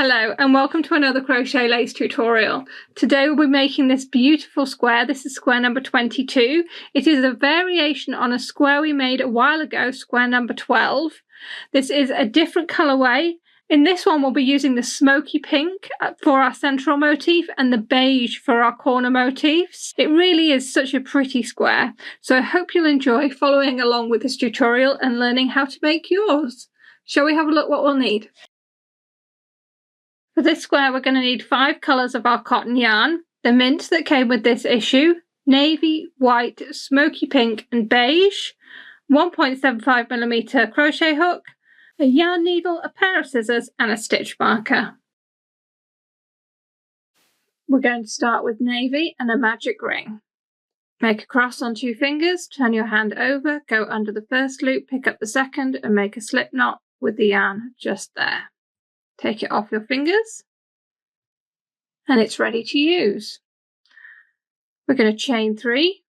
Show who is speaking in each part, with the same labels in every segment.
Speaker 1: Hello and welcome to another crochet lace tutorial. Today we'll be making this beautiful square. This is square number 22. It is a variation on a square we made a while ago, square number 12. This is a different colourway. In this one we'll be using the smoky pink for our central motif and the beige for our corner motifs. It really is such a pretty square, so I hope you'll enjoy following along with this tutorial and learning how to make yours. Shall we have a look what we'll need? For this square we're going to need 5 colours of our cotton yarn, the mint that came with this issue, navy, white, smoky pink and beige, 1.75mm crochet hook, a yarn needle, a pair of scissors and a stitch marker. We're going to start with navy and a magic ring. Make a cross on 2 fingers, turn your hand over, go under the first loop, pick up the second and make a slip knot with the yarn just there. Take it off your fingers and it's ready to use. We're going to chain 3.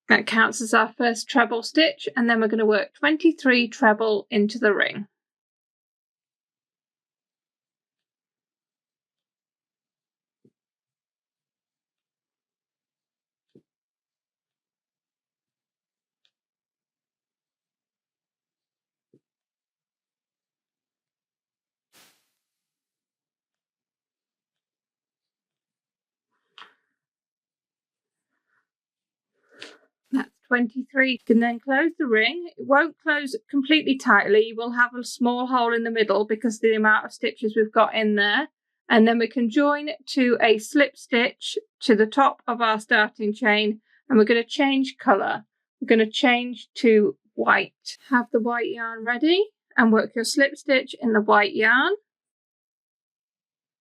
Speaker 1: That counts as our first treble stitch, and then we're going to work 23 treble into the ring. That's 23. You can then close the ring. It won't close completely tightly. You will have a small hole in the middle because of the amount of stitches we've got in there. And then we can join to a slip stitch to the top of our starting chain, and we're going to change colour. We're going to change to white. Have the white yarn ready and work your slip stitch in the white yarn.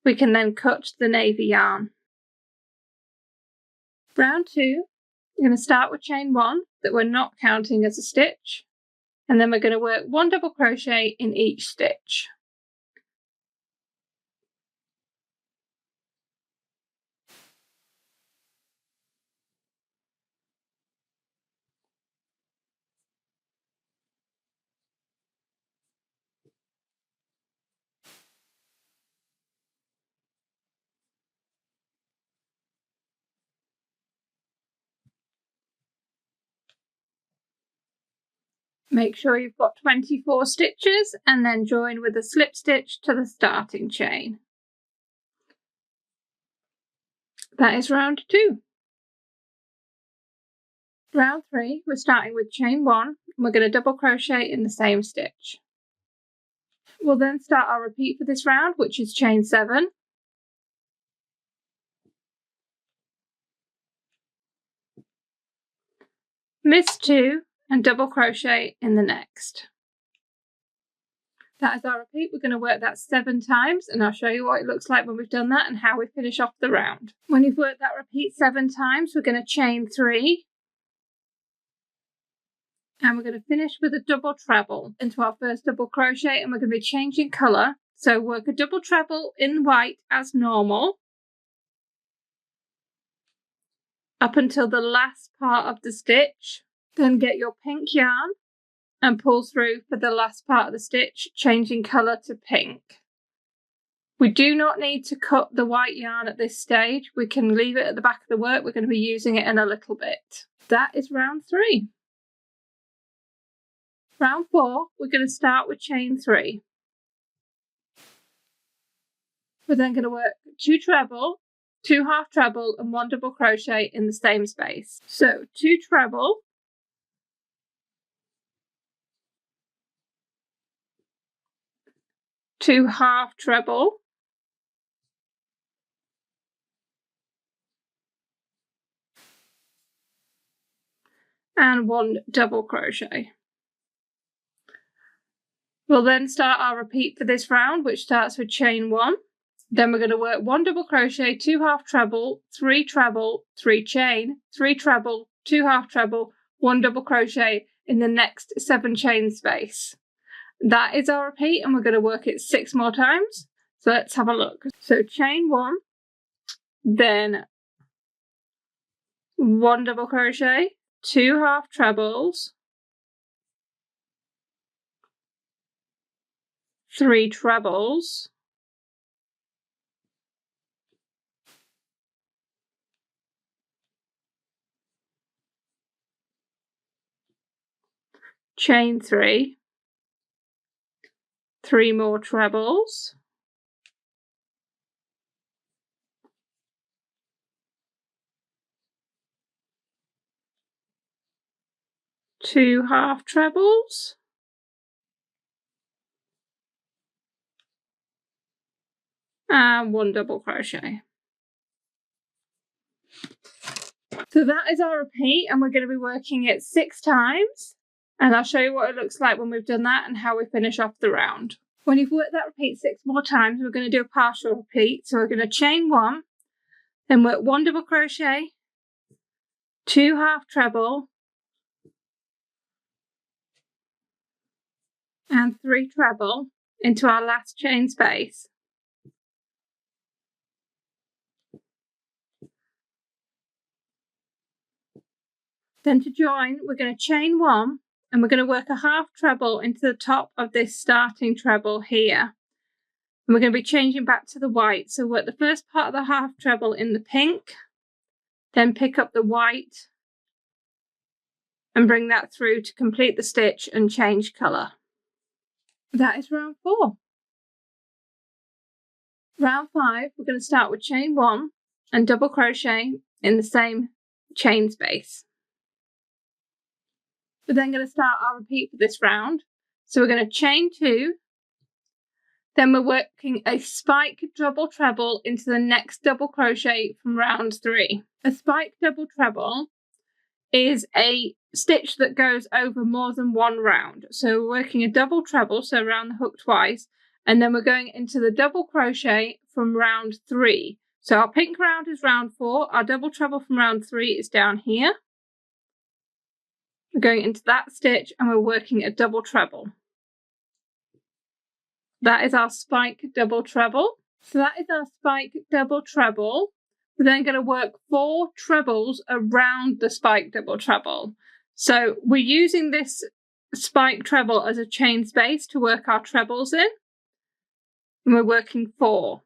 Speaker 1: We can then cut the navy yarn. Round 2. We're going to start with chain 1 that we're not counting as a stitch, and then we're going to work 1 double crochet in each stitch. Make sure you've got 24 stitches and then join with a slip stitch to the starting chain. That is round 2. Round 3, we're starting with chain 1 and we're going to double crochet in the same stitch. We'll then start our repeat for this round, which is chain 7. Miss 2 and double crochet in the next. That is our repeat. We're going to work that 7 times and I'll show you what it looks like when we've done that and how we finish off the round. When you've worked that repeat 7 times, we're going to chain 3 and we're going to finish with a double treble into our first double crochet, and we're going to be changing colour. So work a double treble in white as normal up until the last part of the stitch. Then get your pink yarn and pull through for the last part of the stitch, changing colour to pink. We do not need to cut the white yarn at this stage. We can leave it at the back of the work. We're going to be using it in a little bit. That is round 3. Round 4, we're going to start with chain 3. We're then going to work 2 treble, 2 half treble and 1 double crochet in the same space. So 2 treble, 2 half treble, and 1 double crochet. We'll then start our repeat for this round, which starts with chain 1. Then we're going to work 1 double crochet, 2 half treble, 3 treble, 3 chain, 3 treble, 2 half treble, 1 double crochet in the next 7 chain space. That is our repeat, and we're going to work it 6 more times. So let's have a look. So chain 1, then 1 double crochet, 2 half trebles, 3 trebles, chain 3, 3 more trebles, two half trebles, and 1 double crochet. So that is our repeat, and we're going to be working it 6 times, and I'll show you what it looks like when we've done that and how we finish off the round. When you've worked that repeat 6 more times, we're going to do a partial repeat. So we're going to chain 1, then work 1 double crochet, 2 half treble, and 3 treble into our last chain space. Then to join, we're going to chain 1, and we're going to work a half treble into the top of this starting treble here. And we're going to be changing back to the white. So work the first part of the half treble in the pink, then pick up the white and bring that through to complete the stitch and change colour. That is round 4. Round 5, we're going to start with chain 1 and double crochet in the same chain space. We're then going to start our repeat for this round. So we're going to chain 2, then we're working a spike double treble into the next double crochet from round 3. A spike double treble is a stitch that goes over more than one round. So we're working a double treble, so around the hook twice, and then we're going into the double crochet from round 3. So our pink round is round 4, our double treble from round 3 is down here. We're going into that stitch and we're working a double treble. That is our spike double treble. So that is our spike double treble. We're then going to work 4 trebles around the spike double treble. So we're using this spike treble as a chain space to work our trebles in. And we're working 4.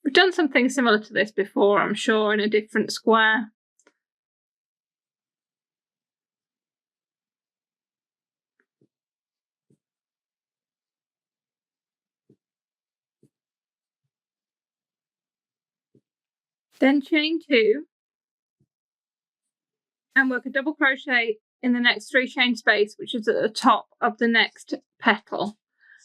Speaker 1: We've done something similar to this before, I'm sure, in a different square. Then chain 2 and work a double crochet in the next 3 chain space, which is at the top of the next petal.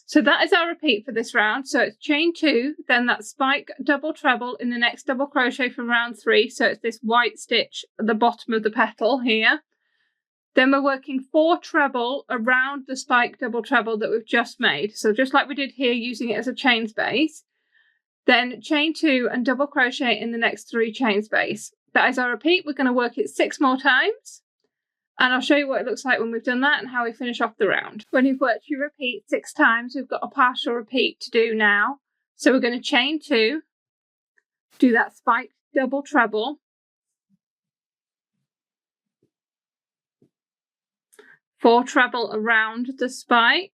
Speaker 1: So that is our repeat for this round. So it's chain 2, then that spike double treble in the next double crochet from round 3. So it's this white stitch at the bottom of the petal here. Then we're working 4 treble around the spike double treble that we've just made. So just like we did here, using it as a chain space. Then chain 2 and double crochet in the next 3 chain space. That is our repeat. We're going to work it 6 more times. And I'll show you what it looks like when we've done that and how we finish off the round. When you've worked your repeat 6 times, we've got a partial repeat to do now. So we're going to chain 2, do that spike double treble, 4 treble around the spike,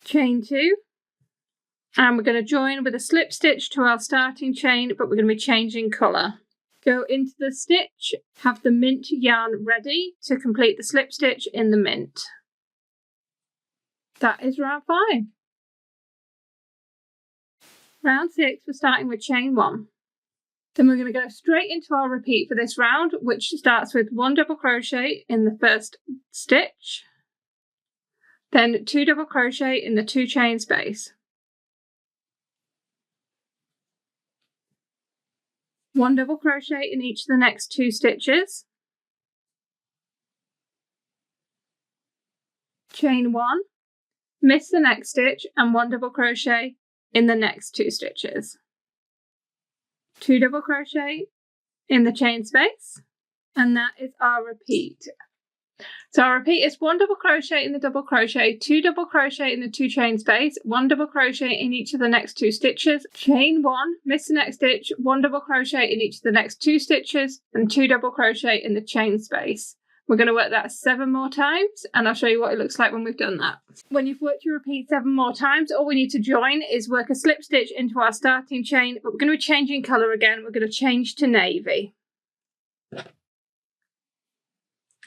Speaker 1: chain 2, and we're going to join with a slip stitch to our starting chain, but we're going to be changing colour. Go into the stitch, have the mint yarn ready to complete the slip stitch in the mint. That is round 5. Round 6, we're starting with chain 1. Then we're going to go straight into our repeat for this round, which starts with 1 double crochet in the first stitch, then 2 double crochet in the 2 chain space, 1 double crochet in each of the next 2 stitches, chain 1, miss the next stitch and 1 double crochet in the next 2 stitches, 2 double crochet in the chain space, and that is our repeat. So I'll repeat, it's 1 double crochet in the double crochet, 2 double crochet in the 2 chain space, 1 double crochet in each of the next 2 stitches, chain 1, miss the next stitch, 1 double crochet in each of the next 2 stitches, and 2 double crochet in the chain space. We're going to work that 7 more times, and I'll show you what it looks like when we've done that. When you've worked your repeat 7 more times, all we need to join is work a slip stitch into our starting chain, but we're going to be changing colour again. We're going to change to navy.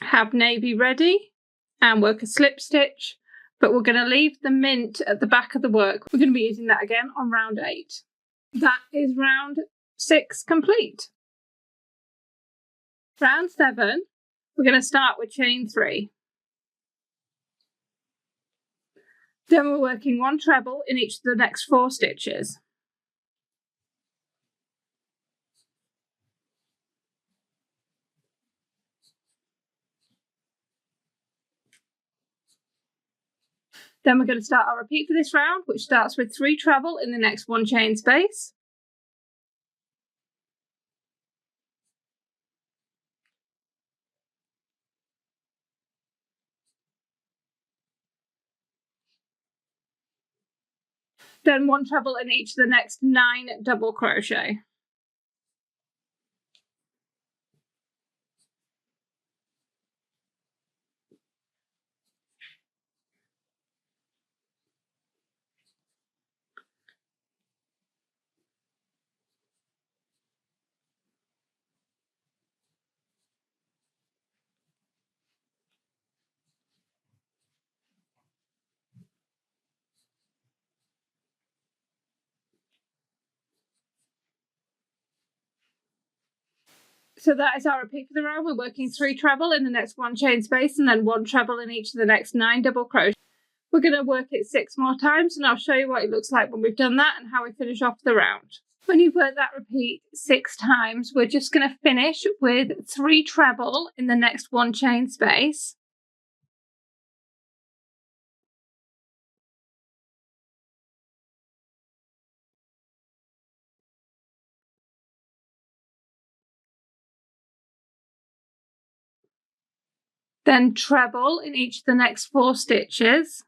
Speaker 1: Have navy ready and work a slip stitch, but we're going to leave the mint at the back of the work. We're going to be using that again on round 8. That is round 6 complete. Round 7, we're going to start with chain 3. Then we're working 1 treble in each of the next 4 stitches. Then we're going to start our repeat for this round, which starts with 3 treble in the next 1 chain space. Then 1 treble in each of the next 9 double crochet. So that is our repeat for the round. We're working 3 treble in the next 1 chain space and then 1 treble in each of the next 9 double crochet. We're going to work it 6 more times, and I'll show you what it looks like when we've done that and how we finish off the round. When you've worked that repeat 6 times, we're just going to finish with 3 treble in the next 1 chain space. Then treble in each of the next 4 stitches.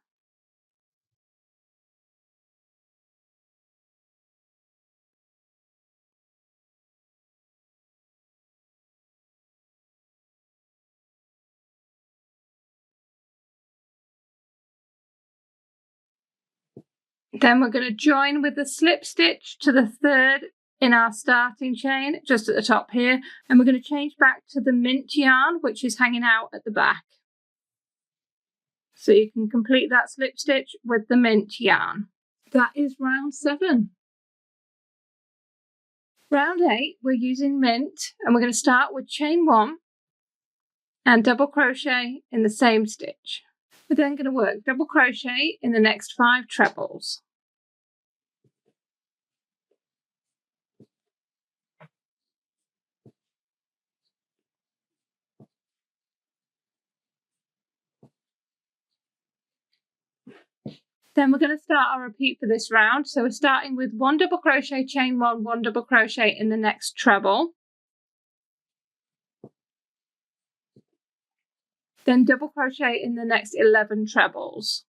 Speaker 1: Then we're going to join with the slip stitch to the 3rd in our starting chain, just at the top here, and we're going to change back to the mint yarn, which is hanging out at the back. So you can complete that slip stitch with the mint yarn. That is round 7. Round 8, we're using mint, and we're going to start with chain 1 and double crochet in the same stitch. We're then going to work double crochet in the next 5 trebles. Then we're going to start our repeat for this round. So we're starting with 1 double crochet, chain 1, 1 double crochet in the next treble. Then double crochet in the next 11 trebles.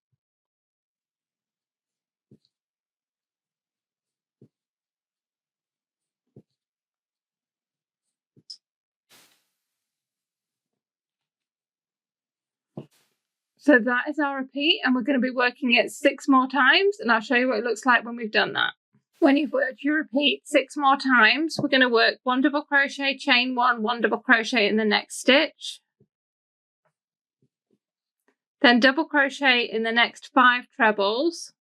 Speaker 1: So that is our repeat, and we're going to be working it 6 more times, and I'll show you what it looks like when we've done that. When you've worked your repeat 6 more times, we're going to work 1 double crochet, chain 1, 1 double crochet in the next stitch. Then double crochet in the next 5 trebles.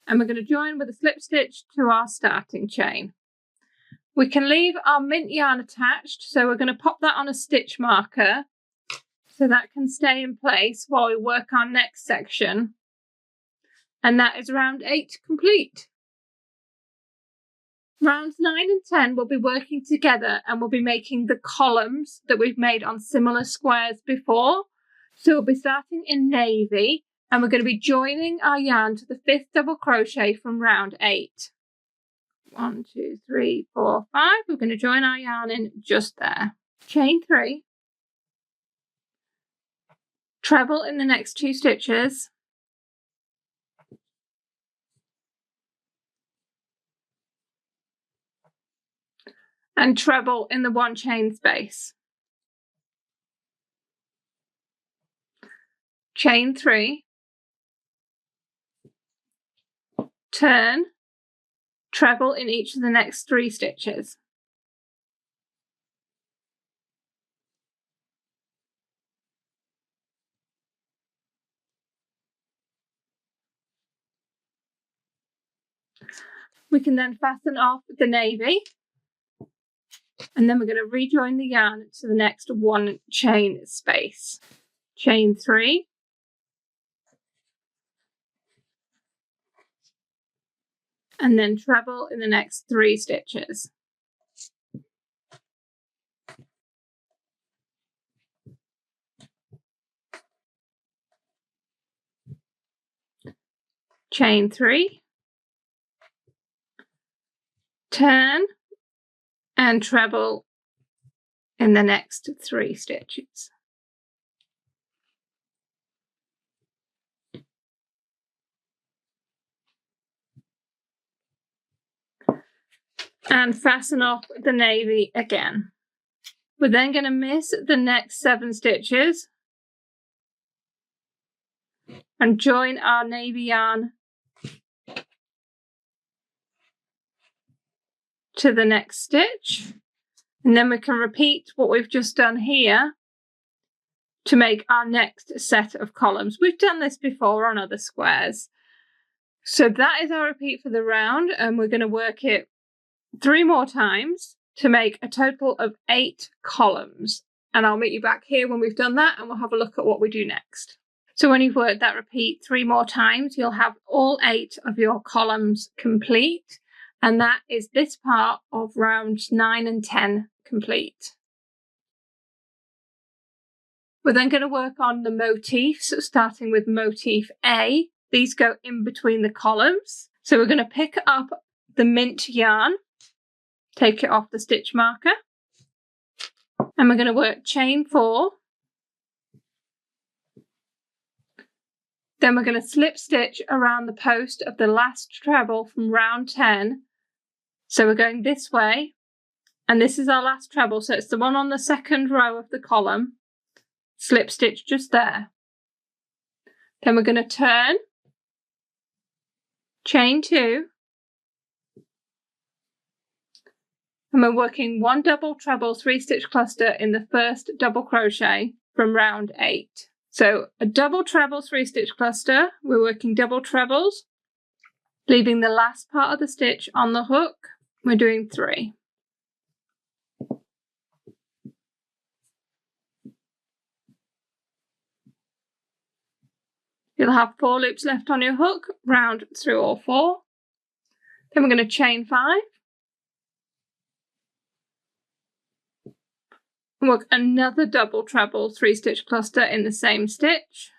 Speaker 1: And we're going to join with a slip stitch to our starting chain. We can leave our mint yarn attached, so we're going to pop that on a stitch marker so that can stay in place while we work our next section. And that is round 8 complete. Rounds 9 and 10 will be working together, and we'll be making the columns that we've made on similar squares before. So we'll be starting in navy, And we're going to be joining our yarn to the 5th double crochet from round 8. 1, 2, 3, 4, 5. We're going to join our yarn in just there. Chain 3. Treble in the next 2 stitches. And treble in the 1 chain space. Chain 3. Turn. Treble in each of the next 3 stitches. We can then fasten off the navy, and then we're going to rejoin the yarn to the next 1 chain space. Chain 3. And then treble in the next 3 stitches. Chain 3. Turn and treble in the next 3 stitches. And fasten off the navy again. We're then going to miss the next 7 stitches and join our navy yarn to the next stitch, and then we can repeat what we've just done here to make our next set of columns. We've done this before on other squares. So that is our repeat for the round, and we're going to work it 3 more times to make a total of 8 columns. And I'll meet you back here when we've done that, and we'll have a look at what we do next. So when you've worked that repeat 3 more times, you'll have all 8 of your columns complete. And that is this part of rounds 9 and 10 complete. We're then going to work on the motifs, starting with motif A. These go in between the columns. So we're going to pick up the mint yarn, take it off the stitch marker, and we're going to work chain 4. Then we're going to slip stitch around the post of the last treble from round 10. So we're going this way, and this is our last treble, so it's the one on the 2nd row of the column. Slip stitch just there. Then we're going to turn, chain 2, and we're working 1 double treble 3 stitch cluster in the 1st double crochet from round 8. So a double treble 3 stitch cluster, we're working double trebles, leaving the last part of the stitch on the hook. We're doing 3. You'll have 4 loops left on your hook, round through all 4. Then we're going to chain 5. And work another double treble 3 stitch cluster in the same stitch.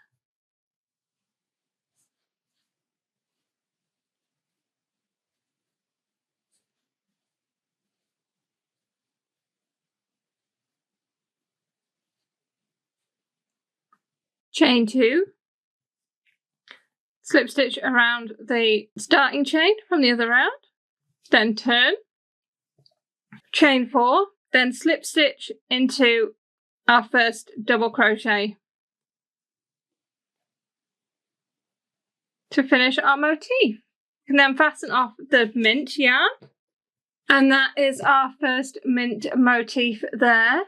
Speaker 1: Chain 2, slip stitch around the starting chain from the other round, then turn, chain 4, then slip stitch into our 1st double crochet to finish our motif. And then fasten off the mint yarn, and that is our 1st mint motif there.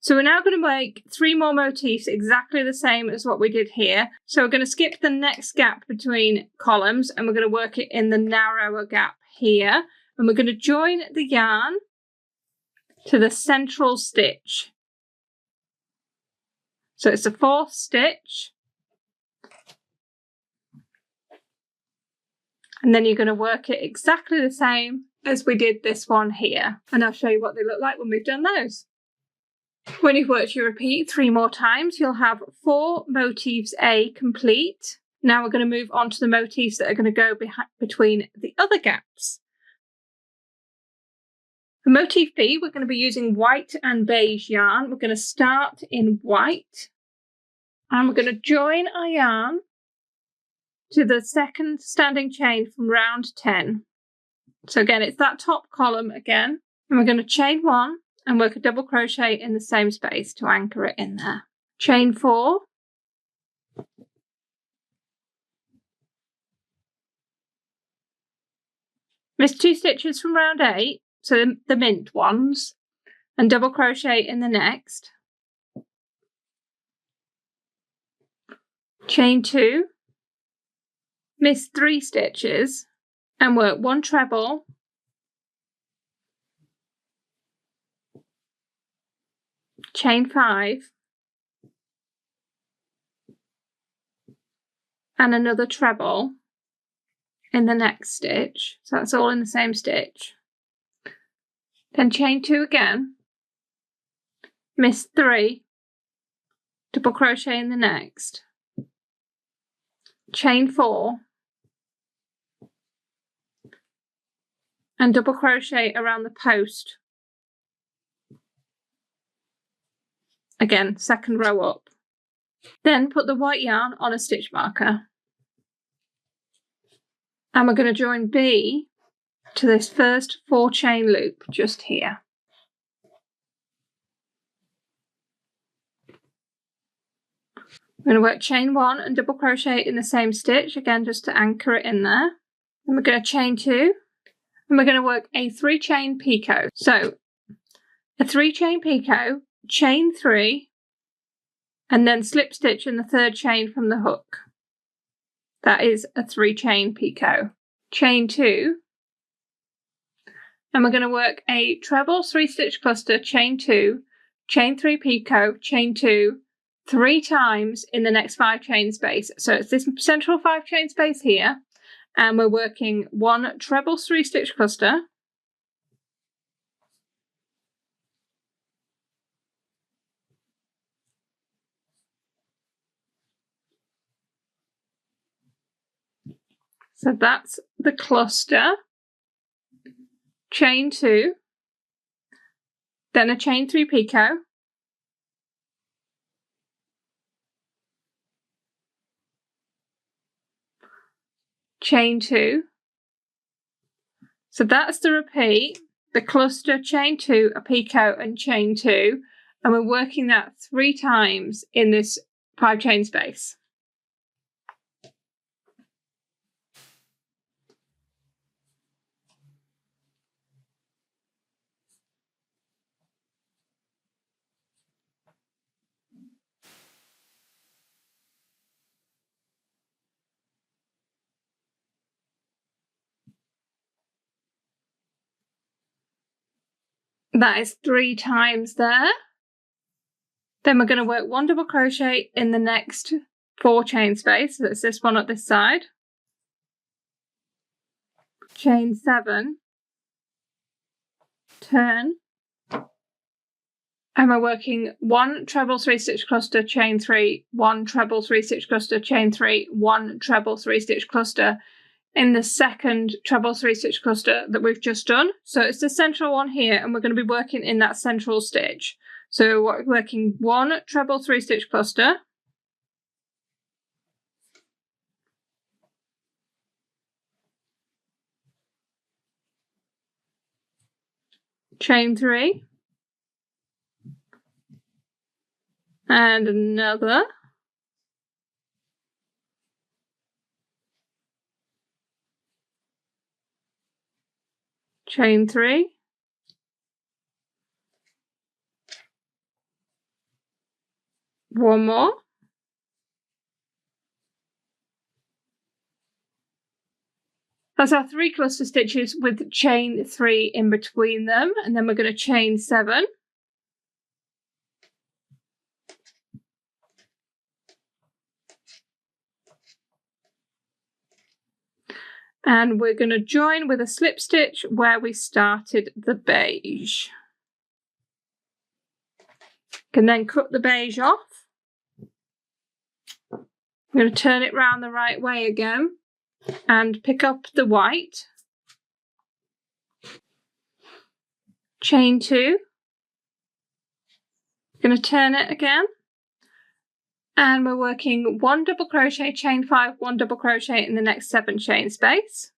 Speaker 1: So we're now going to make 3 more motifs exactly the same as what we did here. So we're going to skip the next gap between columns, and we're going to work it in the narrower gap here. And we're going to join the yarn to the central stitch. So it's the 4th stitch. And then you're going to work it exactly the same as we did this one here. And I'll show you what they look like when we've done those. When you've worked your repeat 3 more times, you'll have 4 motifs A complete. Now we're going to move on to the motifs that are going to go between the other gaps. For motif B, we're going to be using white and beige yarn. We're going to start in white and we're going to join our yarn to the second standing chain from round 10. So again, it's that top column again, and we're going to chain 1 and work a double crochet in the same space to anchor it in there. Chain 4, miss 2 stitches from round 8, so the mint ones, and double crochet in the next. Chain 2, miss 3 stitches and work 1 treble, chain 5 and another treble in the next stitch, so that's all in the same stitch. Then chain 2 again, miss 3, double crochet in the next, chain 4 and double crochet around the post. Again, second row up. Then put the white yarn on a stitch marker. And we're going to join B to this first 4 chain loop just here. We're going to work chain 1 and double crochet in the same stitch, again just to anchor it in there. Then we're going to chain 2 and we're going to work a 3 chain picot. So a 3 chain picot, chain 3 and then slip stitch in the 3rd chain from the hook. That is a 3 chain picot. Chain 2 and we're going to work a treble 3 stitch cluster, chain 2, chain 3 picot, chain 2 3 times in the next 5 chain space. So it's this central 5 chain space here, and we're working 1 treble 3 stitch cluster, so that's the cluster, chain 2, then a chain 3 picot, chain 2, so that's the repeat, the cluster, chain 2, a picot and chain 2, and we're working that 3 times in this 5 chain space. That is 3 times there. Then we're going to work 1 double crochet in the next 4 chain space. So that's this one at this side. Chain 7, turn, and we're working 1 treble 3 stitch cluster, chain 3, 1 treble 3 stitch cluster, chain 3, 1 treble 3 stitch cluster in the second treble 3 stitch cluster that we've just done. So it's the central one here, and we're going to be working in that central stitch. So we're working 1 treble 3 stitch cluster, chain 3 and another, chain 3, one more, that's our 3 cluster stitches with chain 3 in between them, and then we're going to chain 7, and we're going to join with a slip stitch where we started the beige. Can then cut the beige off. I'm going to turn it round the right way again and pick up the white. Chain 2. Going to turn it again. And we're working 1 double crochet, chain 5, 1 double crochet in the next 7 chain space.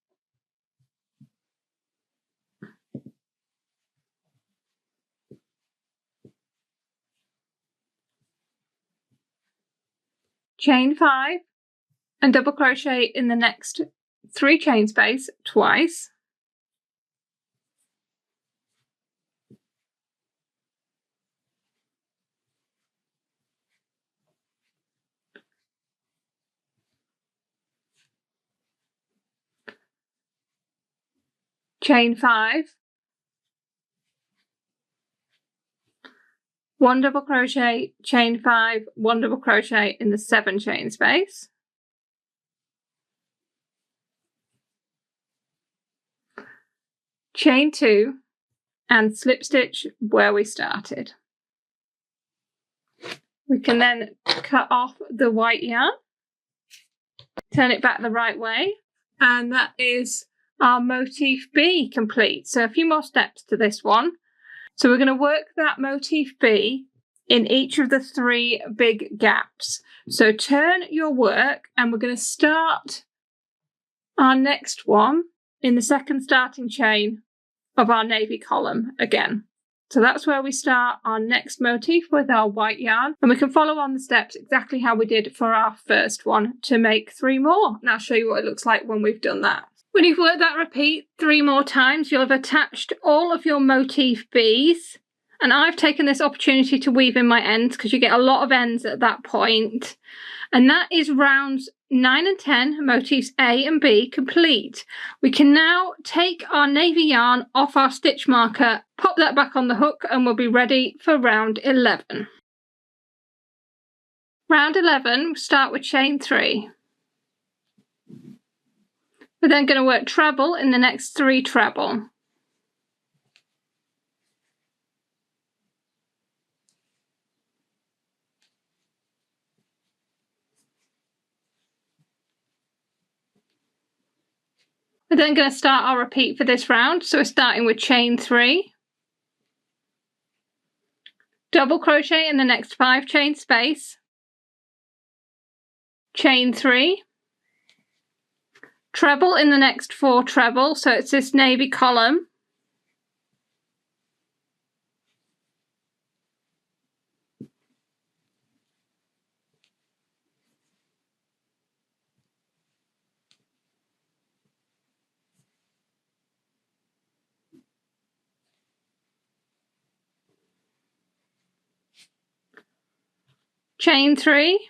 Speaker 1: Chain 5 and double crochet in the next 3 chain space twice. Chain 5, 1 double crochet, chain 5, 1 double crochet in the 7 chain space. Chain 2 and slip stitch where we started. We can then cut off the white yarn, turn it back the right way, and that is our motif B complete. So a few more steps to this one. So we're going to work that motif B in each of the 3 big gaps. So turn your work and we're going to start our next one in the second starting chain of our navy column again. So that's where we start our next motif with our white yarn, and we can follow on the steps exactly how we did for our first one to make 3 more. And I'll show you what it looks like when we've done that. When you've worked that repeat 3 more times, you'll have attached all of your motif Bs. And I've taken this opportunity to weave in my ends because you get a lot of ends at that point. And that is rounds 9 and 10, motifs A and B complete. We can now take our navy yarn off our stitch marker, pop that back on the hook, and we'll be ready for round 11. Round 11, we'll start with chain 3. We're then going to work treble in the next 3 treble. We're then going to start our repeat for this round. So we're starting with chain 3, double crochet in the next 5 chain space, chain 3, treble in the next 4 treble, so it's this navy column, chain 3,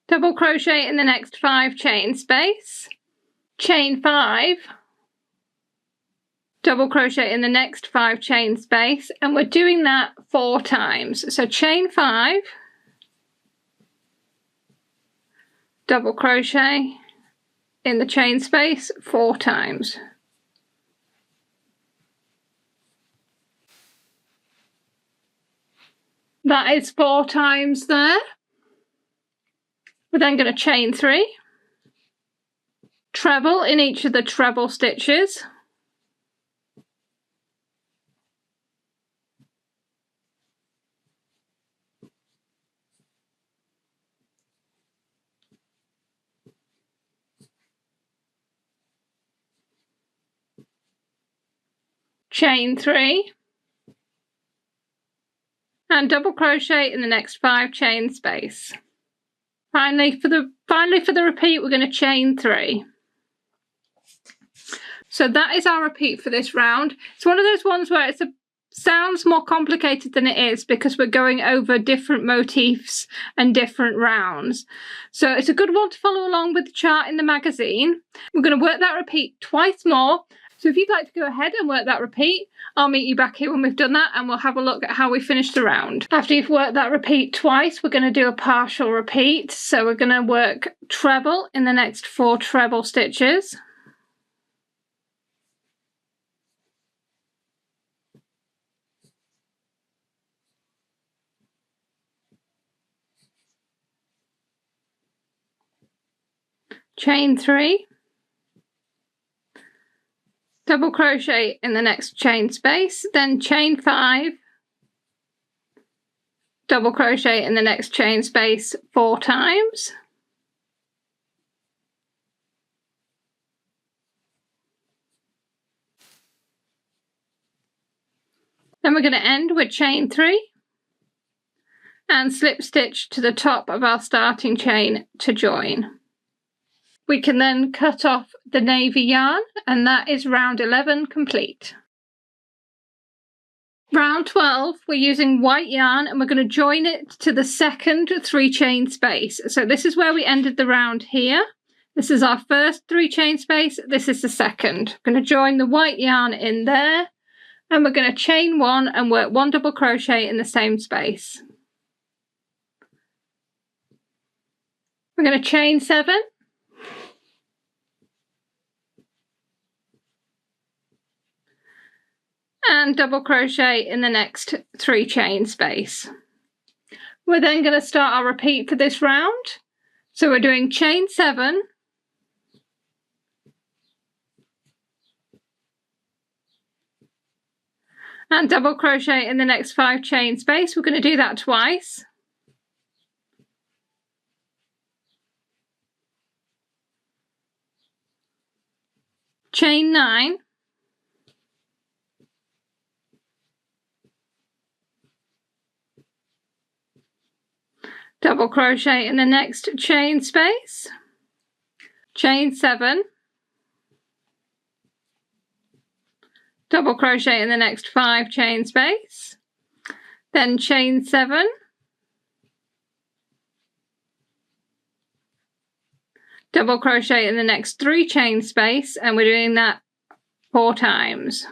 Speaker 1: double crochet in the next 5 chain space, chain 5, double crochet in the next 5 chain space, and we're doing that 4 times. So chain 5, double crochet in the chain space 4 times. That is 4 times there. We're then going to chain 3, treble in each of the treble stitches, chain 3, and double crochet in the next 5 chain space. Finally for the repeat, we're going to chain 3. So that is our repeat for this round. It's one of those ones where it sounds more complicated than it is because we're going over different motifs and different rounds. So it's a good one to follow along with the chart in the magazine. We're going to work that repeat twice more. So if you'd like to go ahead and work that repeat, I'll meet you back here when we've done that and we'll have a look at how we finished the round. After you've worked that repeat twice, we're going to do a partial repeat. So we're going to work treble in the next 4 treble stitches. chain 3, double crochet in the next chain space, then chain 5, double crochet in the next chain space 4 times. Then we're going to end with chain 3 and slip stitch to the top of our starting chain to join. We can then cut off the navy yarn, and that is round 11 complete. Round 12, we're using white yarn and we're going to join it to the second 3 chain space. So this is where we ended the round here. This is our first 3 chain space, this is the second. I'm going to join the white yarn in there, and we're going to chain 1 and work 1 double crochet in the same space. We're going to chain 7, and double crochet in the next 3 chain space. We're then going to start our repeat for this round. So we're doing chain 7, and double crochet in the next 5 chain space. We're going to do that twice. Chain 9, double crochet in the next chain space, chain 7, double crochet in the next 5 chain space, then chain 7, double crochet in the next 3 chain space, and we're doing that 4 times.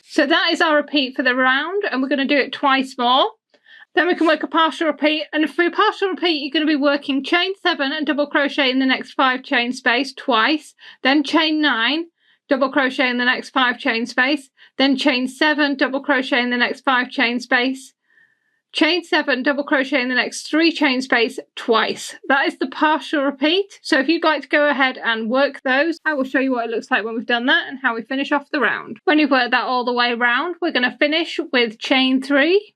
Speaker 1: So that is our repeat for the round, and we're going to do it twice more. Then we can work a partial repeat, and for a partial repeat you're going to be working chain 7 and double crochet in the next 5 chain space twice, then chain 9, double crochet in the next 5 chain space, then chain 7, double crochet in the next 5 chain space, chain 7, double crochet in the next 3 chain space twice. That is the partial repeat. So if you'd like to go ahead and work those, I will show you what it looks like when we've done that and how we finish off the round. When you've worked that all the way around, we're going to finish with chain 3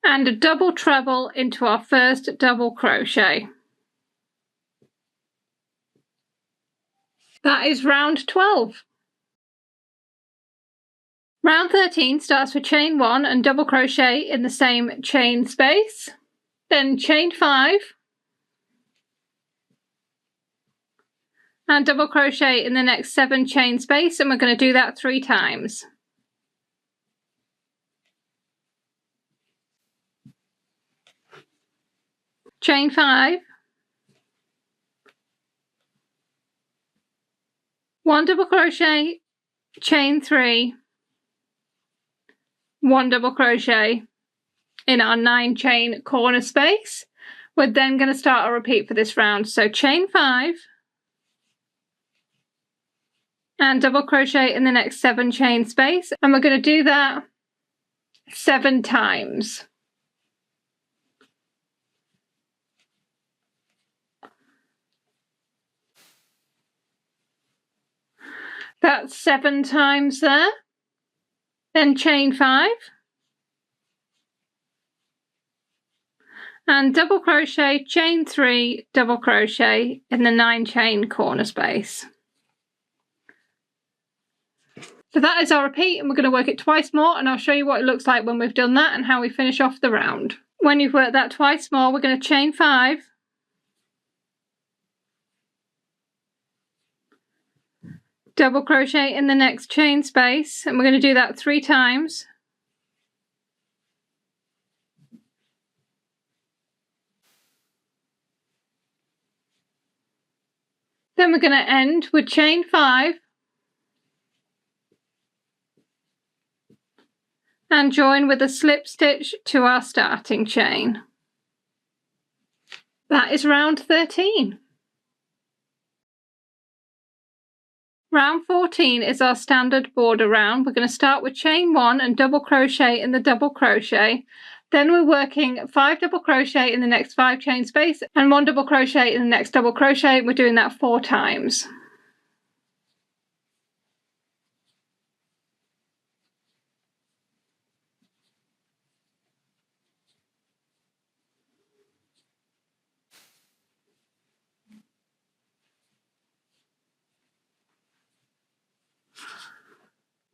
Speaker 1: and a double treble into our first double crochet. That is round 12. Round 13 starts with chain 1 and double crochet in the same chain space, then chain 5 and double crochet in the next 7 chain space, and we're going to do that 3 times. Chain 5, 1 double crochet, chain 3, 1 double crochet in our 9 chain corner space. We're then going to start a repeat for this round. So chain 5 and double crochet in the next 7 chain space, and we're going to do that 7 times. That's 7 times there. Then chain 5 and double crochet, chain 3, double crochet in the 9 chain corner space. So that is our repeat, and we're going to work it twice more, and I'll show you what it looks like when we've done that and how we finish off the round. When you've worked that twice more, we're going to chain 5 double crochet in the next chain space, and we're going to do that 3 times. Then we're going to end with chain 5 and join with a slip stitch to our starting chain. That is round 13. Round 14 is our standard border round. We're going to start with chain 1 and double crochet in the double crochet. Then we're working 5 double crochet in the next 5 chain space and 1 double crochet in the next double crochet. We're doing that 4 times.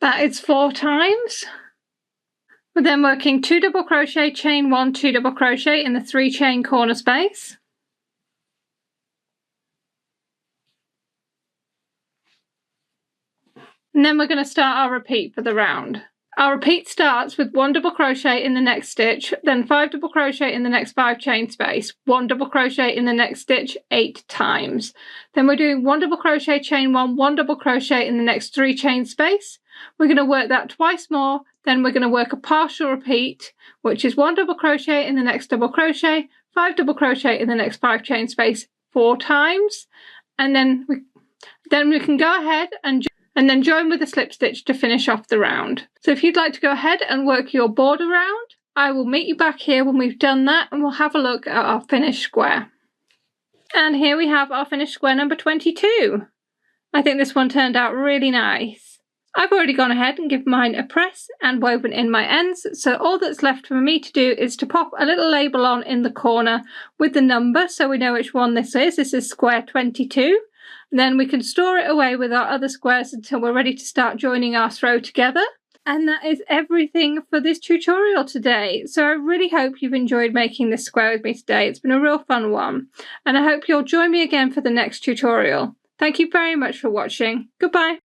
Speaker 1: That is 4 times. We're then working 2 double crochet, chain 1, 2 double crochet in the 3 chain corner space. And then we're going to start our repeat for the round. Our repeat starts with 1 double crochet in the next stitch, then 5 double crochet in the next 5 chain space, 1 double crochet in the next stitch 8 times. Then we're doing 1 double crochet, chain 1, 1 double crochet in the next 3 chain space. We're going to work that twice more, then we're going to work a partial repeat, which is 1 double crochet in the next double crochet, 5 double crochet in the next 5 chain space 4 times, and then we can go ahead and then join with a slip stitch to finish off the round. So if you'd like to go ahead and work your border round, I will meet you back here when we've done that and we'll have a look at our finished square. And here we have our finished square number 22. I think this one turned out really nice. I've already gone ahead and given mine a press and woven in my ends, so all that's left for me to do is to pop a little label on in the corner with the number so we know which one this is. This is square 22. And then we can store it away with our other squares until we're ready to start joining our throw together. And that is everything for this tutorial today. So I really hope you've enjoyed making this square with me today. It's been a real fun one. And I hope you'll join me again for the next tutorial. Thank you very much for watching. Goodbye.